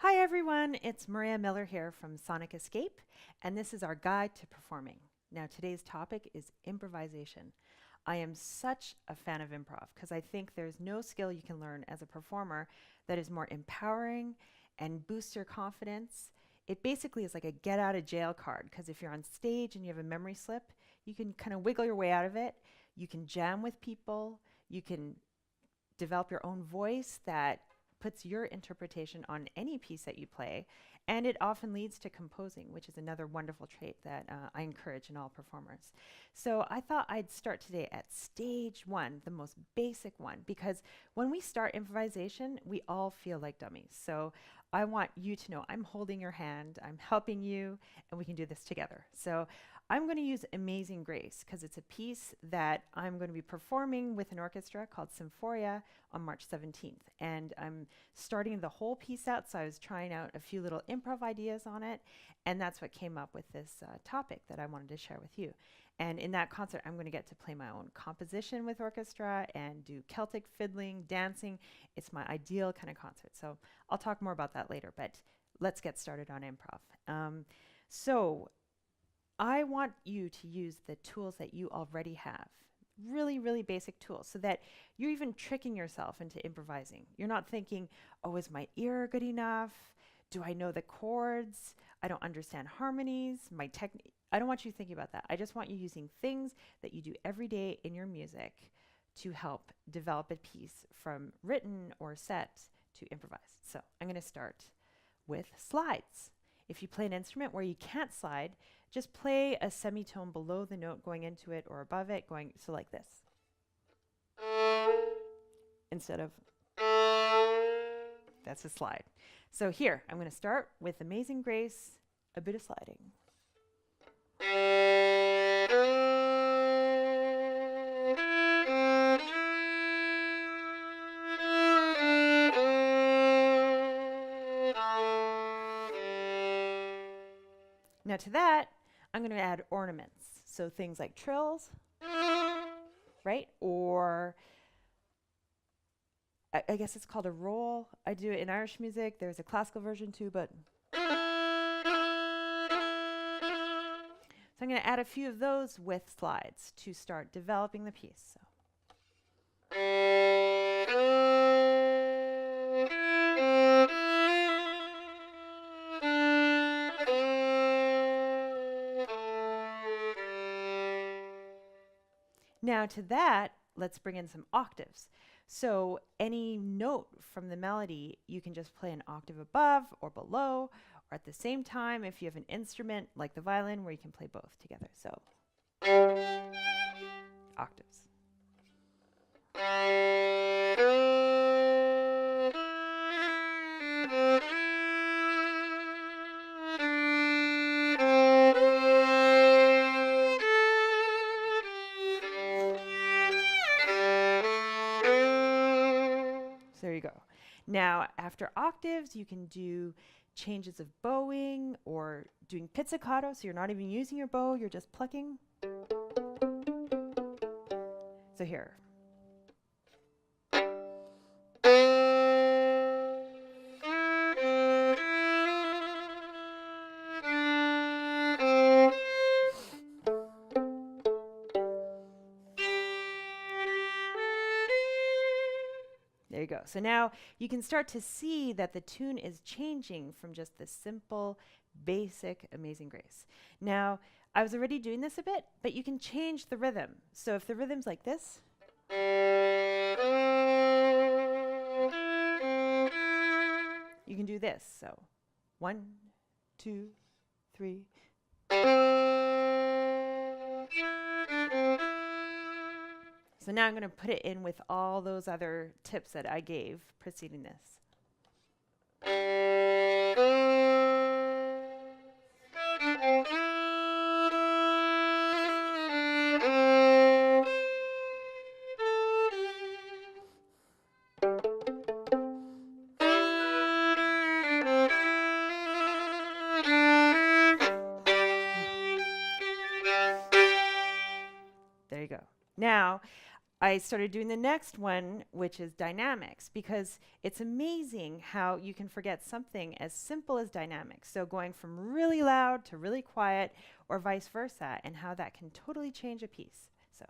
Hi everyone, it's Maria Millar here from Sonic Escape, and this is our guide to performing. Now today's topic is improvisation. I am such a fan of improv because I think there's no skill you can learn as a performer that is more empowering and boosts your confidence. It basically is like a get out of jail card because if you're on stage and you have a memory slip, you can kind of wiggle your way out of it. You can jam with people, you can develop your own voice that puts your interpretation on any piece that you play, and it often leads to composing, which is another wonderful trait that I encourage in all performers. So I thought I'd start today at stage one, the most basic one, because when we start improvisation, we all feel like dummies. So I want you to know I'm holding your hand, I'm helping you, and we can do this together. So I'm going to use Amazing Grace because it's a piece that I'm going to be performing with an orchestra called Symphoria on March 17th. And I'm starting the whole piece out, so I was trying out a few little improv ideas on it, and that's what came up with this topic that I wanted to share with you. And in that concert, I'm going to get to play my own composition with orchestra and do Celtic fiddling, dancing. It's my ideal kind of concert. So I'll talk more about that later, but let's get started on improv. So I want you to use the tools that you already have. Really, really basic tools so that you're even tricking yourself into improvising. You're not thinking, oh, is my ear good enough? Do I know the chords? I don't understand harmonies, my technique. I don't want you thinking about that. I just want you using things that you do every day in your music to help develop a piece from written or set to improvise. So I'm going to start with slides. If you play an instrument where you can't slide, just play a semitone below the note going into it or above it, going so like this. Instead of that's a slide. So here, I'm going to start with Amazing Grace, a bit of sliding. Now to that, I'm going to add ornaments. So things like trills, right? Or I guess it's called a roll. I do it in Irish music. There's a classical version too, but so I'm going to add a few of those with slides to start developing the piece. So. Now to that, let's bring in some octaves. So any note from the melody, you can just play an octave above or below, or at the same time if you have an instrument like the violin where you can play both together. So octaves. There you go. Now, after octaves, you can do changes of bowing or doing pizzicato, so you're not even using your bow, you're just plucking. So here. There you go. So now you can start to see that the tune is changing from just the simple, basic Amazing Grace. Now, I was already doing this a bit, but you can change the rhythm. So if the rhythm's like this, you can do this. So 1, 2, 3. So now I'm going to put it in with all those other tips that I gave preceding this. There you go. Now, I started doing the next one, which is dynamics, because it's amazing how you can forget something as simple as dynamics. So going from really loud to really quiet, or vice versa, and how that can totally change a piece. So.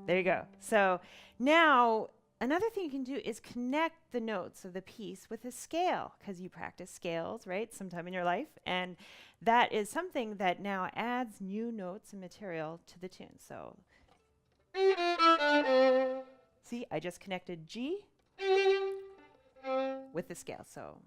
There you go. So now another thing you can do is connect the notes of the piece with a scale, because you practice scales, right, sometime in your life. And that is something that now adds new notes and material to the tune. So see, I just connected G with the scale. So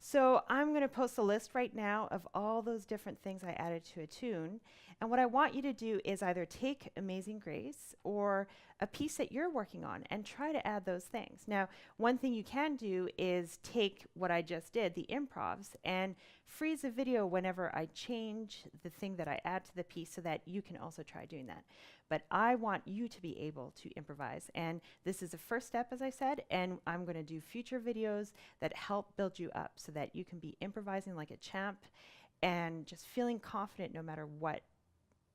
So I'm going to post a list right now of all those different things I added to a tune. And what I want you to do is either take Amazing Grace or a piece that you're working on and try to add those things. Now, one thing you can do is take what I just did, the improvs, and freeze a video whenever I change the thing that I add to the piece so that you can also try doing that. But I want you to be able to improvise. And this is the first step, as I said, and I'm going to do future videos that help build you up so that you can be improvising like a champ and just feeling confident no matter what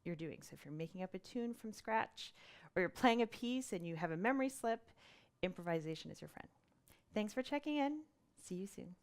you're doing. So if you're making up a tune from scratch or you're playing a piece and you have a memory slip, improvisation is your friend. Thanks for checking in. See you soon.